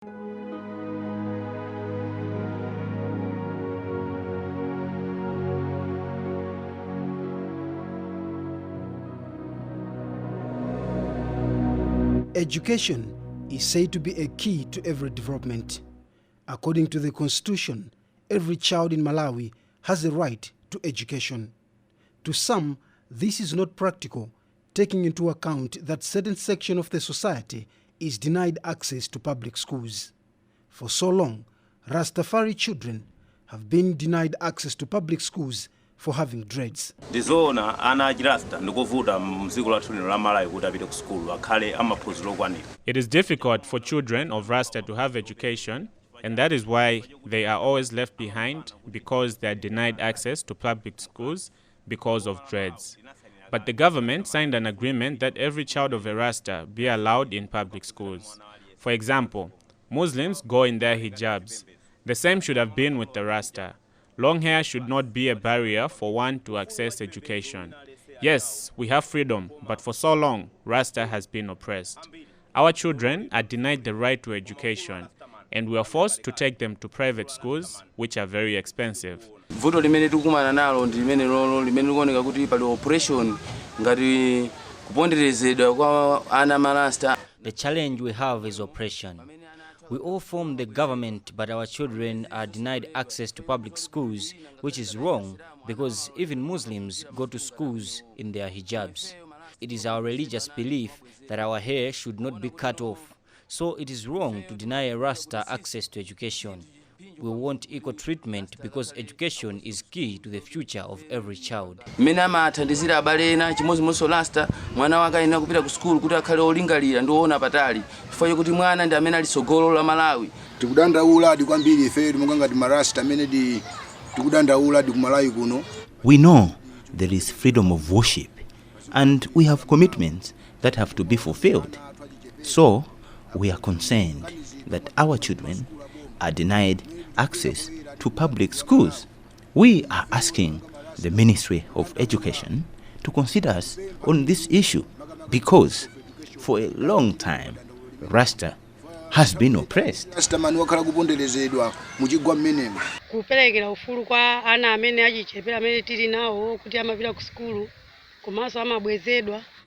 Education is said to be a key to every development. According to the Constitution, every child in Malawi has a right to education. To some, this is not practical, taking into account that certain section of the society is denied access to public schools. For so long, Rastafari children have been denied access to public schools for having dreads. It is difficult for children of Rasta to have education, and that is why they are always left behind, because they are denied access to public schools because of dreads. But the government signed an agreement that every child of a Rasta be allowed in public schools. For example, Muslims go in their hijabs. The same should have been with the Rasta. Long hair should not be a barrier for one to access education. Yes, we have freedom, but for so long, Rasta has been oppressed. Our children are denied the right to education, and we are forced to take them to private schools, which are very expensive. The challenge we have is oppression. We all form the government, but our children are denied access to public schools, which is wrong because even Muslims go to schools in their hijabs. It is our religious belief that our hair should not be cut off. So it is wrong to deny a Rasta access to education. We want equal treatment because education is key to the future of every child. We know there is freedom of worship and we have commitments that have to be fulfilled. So we are concerned that our children are denied access to public schools. We are asking the Ministry of Education to consider us on this issue because for a long time, Rasta has been oppressed.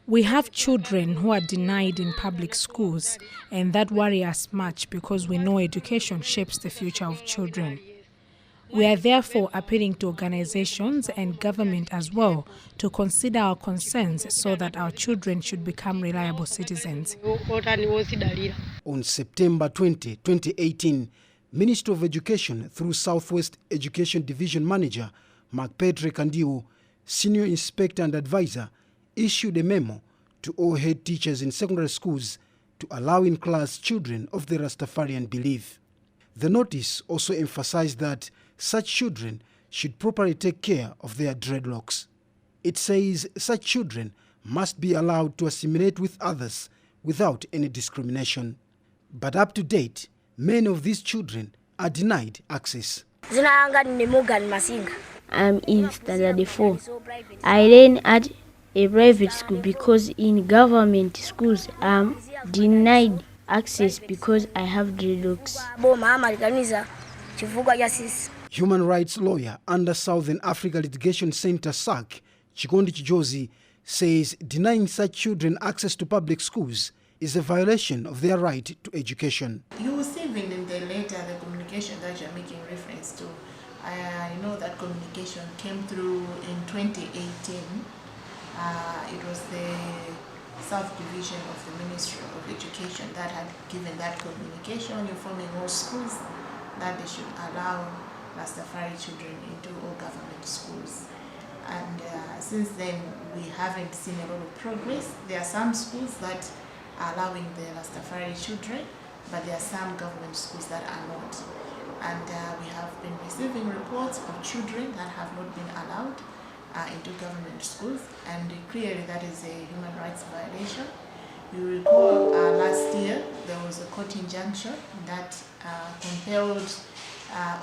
We have children who are denied in public schools, and that worries us much because we know education shapes the future of children. We are therefore appealing to organizations and government as well to consider our concerns so that our children should become reliable citizens. On September 20, 2018, Minister of Education through Southwest Education Division Manager Mark Kandiwo, Senior Inspector and Advisor, issued a memo to all head teachers in secondary schools to allow in class children of the Rastafarian belief. The notice also emphasized that such children should properly take care of their dreadlocks. It says such children must be allowed to assimilate with others without any discrimination. But up to date, many of these children are denied access. I'm in standard 4. I learn at a private school because in government schools I'm denied access because I have dreadlocks. Human rights lawyer under Southern Africa Litigation Center SALC, Chikondi Chijozi, says denying such children access to public schools is a violation of their right to education. You will see even in the letter, the communication that you're making reference to. I know that communication came through in 2018. It was the South Division of the Ministry of Education that had given that communication informing all schools that they should allow Rastafari children into all government schools. And since then, we haven't seen a lot of progress. There are some schools that are allowing the Rastafari children, but there are some government schools that are not. And we have been receiving reports of children that have not been allowed into government schools, and clearly that is a human rights violation. You recall last year there was a court injunction that compelled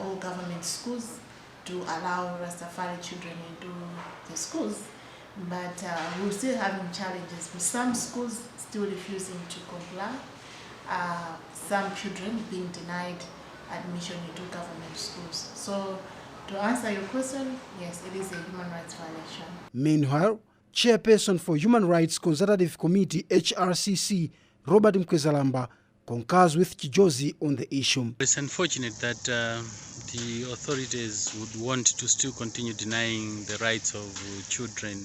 all government schools to allow Rastafari children into the schools, but we're still having challenges with some schools still refusing to comply, some children being denied admission into government schools. So to answer your question, yes, it is a human rights violation. Meanwhile, Chairperson for Human Rights Consultative Committee HRCC, Robert Mkwezalamba, concurs with Chijozi on the issue. It's unfortunate that the authorities would want to still continue denying the rights of children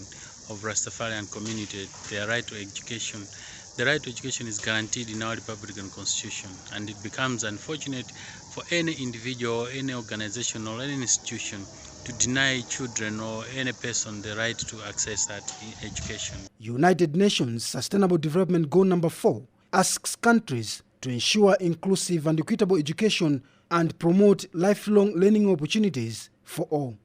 of Rastafarian community, their right to education. The right to education is guaranteed in our Republican Constitution, and it becomes unfortunate for any individual, any organization or any institution to deny children or any person the right to access that education. United Nations Sustainable Development Goal number 4 asks countries to ensure inclusive and equitable education and promote lifelong learning opportunities for all.